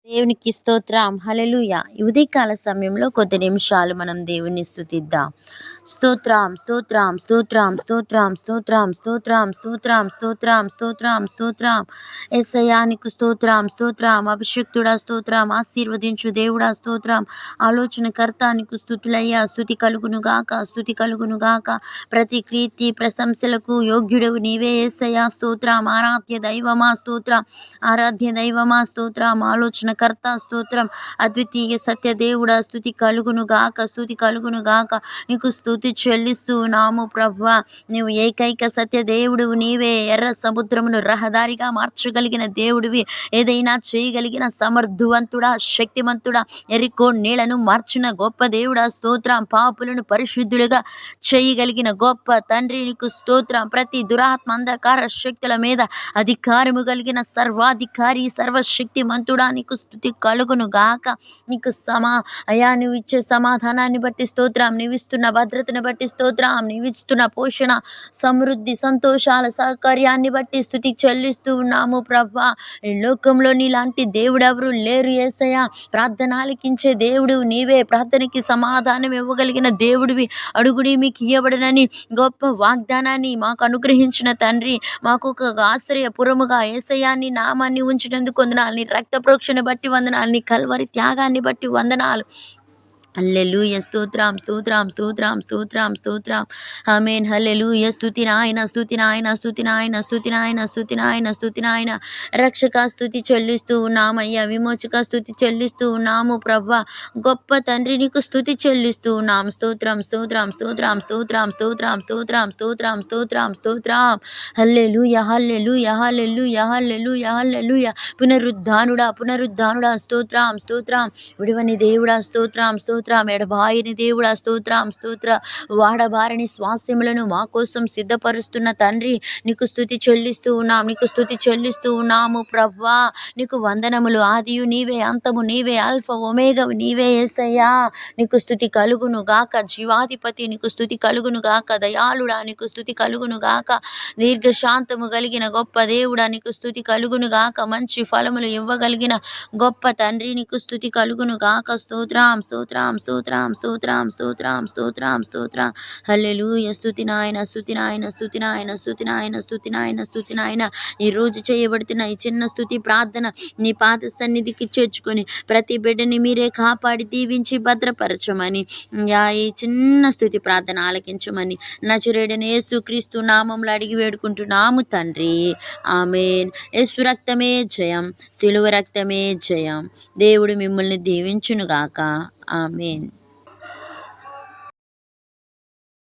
దేవునికి స్తోత్రం. హల్లెలూయా. ఈ ఉదయకాల సమయంలో కొద్ది నిమిషాలు మనం దేవుని స్తుతిద్దాం. స్తోత్రం, స్తోత్రం, స్తోత్రం, స్తోత్రం, స్తోత్రం, స్తోత్రం, స్తోత్రం, స్తోత్రం, స్తోత్రం, స్తోత్రం. యేసయ్యా నీకు స్తోత్రం, స్తోత్రం. అభిషిక్తుడా స్తోత్రం. ఆశీర్వదించు దేవుడా స్తోత్రం. ఆలోచనకర్త నీకు స్తుతులయ్యా. స్తుతి కలుగును గాక, స్తుతి కలుగును గాక. ప్రతి కీర్తి ప్రశంసలకు యోగ్యుడవు నీవే యేసయ్యా స్తోత్రం. ఆరాధ్య దైవమా స్తోత్రం. ఆరాధ్య దైవమా స్తోత్రం. ఆలోచనకర్త స్తోత్రం. అద్వితీయ సత్య దేవుడా స్తుతి కలుగును గాక, స్తుతి కలుగును గాక. నీకు స్తుతి చెల్లిస్తూ ఉన్నాము ప్రభువా. నీవు ఏకైక సత్య దేవుడువు నీవే. ఎర్ర సముద్రమును రహదారిగా మార్చగలిగిన దేవుడివి. ఏదైనా చేయగలిగిన సమర్థవంతుడా, శక్తిమంతుడా. ఎరికో నీళ్లను మార్చిన గొప్ప దేవుడా స్తోత్రం. పాపులను పరిశుద్ధులుగా చేయగలిగిన గొప్ప తండ్రి నీకు స్తోత్రం. ప్రతి దురాత్మ అంధకార శక్తుల మీద అధికారము కలిగిన సర్వాధికారి సర్వశక్తిమంతుడా నీకు స్తుతి కలుగును గాక. నీకు అయ్యా నువ్వు ఇచ్చే సమాధానాన్ని బట్టి స్తోత్రం. నీవిస్తున్న భద్రతను బట్టి స్తోత్రం. నీవిస్తున్న పోషణ, సమృద్ధి, సంతోషాల సౌకర్యాన్ని బట్టి స్తుతి చెల్లిస్తూ ఉన్నాము ప్రభా. ఈ లోకంలో నీలాంటి దేవుడు ఎవరు లేరు యేసయ్యా. ప్రార్థన ఆలకించే దేవుడు నీవే. ప్రార్థనకి సమాధానం ఇవ్వగలిగిన దేవుడివి. అడుగుడి మీకు ఇవ్వబడనని గొప్ప వాగ్దానాన్ని మాకు అనుగ్రహించిన తండ్రి, మాకు ఒక ఆశ్రయపురముగా యేసయ్యా నీ నామాన్ని ఉంచినందుకు వందనాలు. నీ రక్త ప్రోక్షణ బట్టి వందనాలు. నీ కల్వరి త్యాగాన్ని బట్టి వందనాలు. హల్లెలూయ స్తోత్రం, స్తోత్రం, స్తోత్రం, స్తోత్రం, స్తోత్రం. ఆమేన్. హల్లెలూయ. స్తుతి నాయన, స్తుతి నాయన, స్తుతి నాయన, స్తుతి నాయన, స్తుతి నాయన, స్తుతి నాయన. రక్షక స్తుతి చెల్లిస్తూ ఉన్నామయ్యా. విమోచక స్తుతి చెల్లిస్తూ ఉన్నాము ప్రభా. గొప్ప తండ్రి నీకు స్తుతి చెల్లిస్తూ ఉన్నాం. స్తోత్రం, స్తోత్రం, స్తోత్రం, స్తోత్రం, స్తోత్రం, స్తోత్రం, స్తోత్రం, స్తోత్రం, స్తోత్రం. హల్లెలూయ, హల్లెలూయ, హల్లెలూయ, హల్లెలూయ, హల్లెలూయ. పునరుద్ధానుడా, పునరుద్ధానుడా స్తోత్రం, స్తోత్రం. విడువని దేవుడా స్తోత్రం, స్తోత్రం. ఎడబాయని దేవుడా స్తోత్రం, స్తోత్ర. వాడబారని స్వాస్యములను మా కోసం సిద్ధపరుస్తున్న తండ్రి నీకు స్తుతి చెల్లిస్తూ ఉన్నాం. నీకు స్తుతి చెల్లిస్తూ ఉన్నాము ప్రభా. నీకు వందనములు. ఆదియు నీవే, అంతము నీవే, ఆల్ఫా ఒమేగవు నీవే యేసయ్యా. నీకు స్తుతి కలుగును గాక. జీవాధిపతి నీకు స్తుతి కలుగును గాక. దయాళుడా నీకు స్తుతి కలుగును గాక. దీర్ఘశాంతము కలిగిన గొప్ప దేవుడా నీకు స్తుతి కలుగును గాక. మంచి ఫలములు ఇవ్వగలిగిన గొప్ప తండ్రి నీకు స్తుతి కలుగును గాక. స్తోత్రం, స్తోత్రం, స్తోత్రం, స్తోత్రం, స్తోత్రం, స్తోత్రం, స్తోత్రం. హల్లెలూయ. స్తుతి నాయన, స్తుతి నాయన, స్తుతి నాయన, స్తుతి నాయన, స్తుతి నాయన, స్తుతి నాయన. ఈ రోజు చేయబడుతున్న ఈ చిన్న స్తుతి ప్రార్థన నీ పాద సన్నిధికి చేర్చుకొని ప్రతి బిడ్డని మీరే కాపాడి దీవించి భద్రపరచమని, ఈ చిన్న స్తుతి ప్రార్థన ఆలకించమని నజరేయుడైన యేసుక్రీస్తు నామములో అడిగి వేడుకుంటున్నాము తండ్రి. ఆమేన్. యేసు రక్తమే జయం, సిలువ రక్తమే జయం. దేవుడు మిమ్మల్ని దీవించునుగాక. ఆమేన్.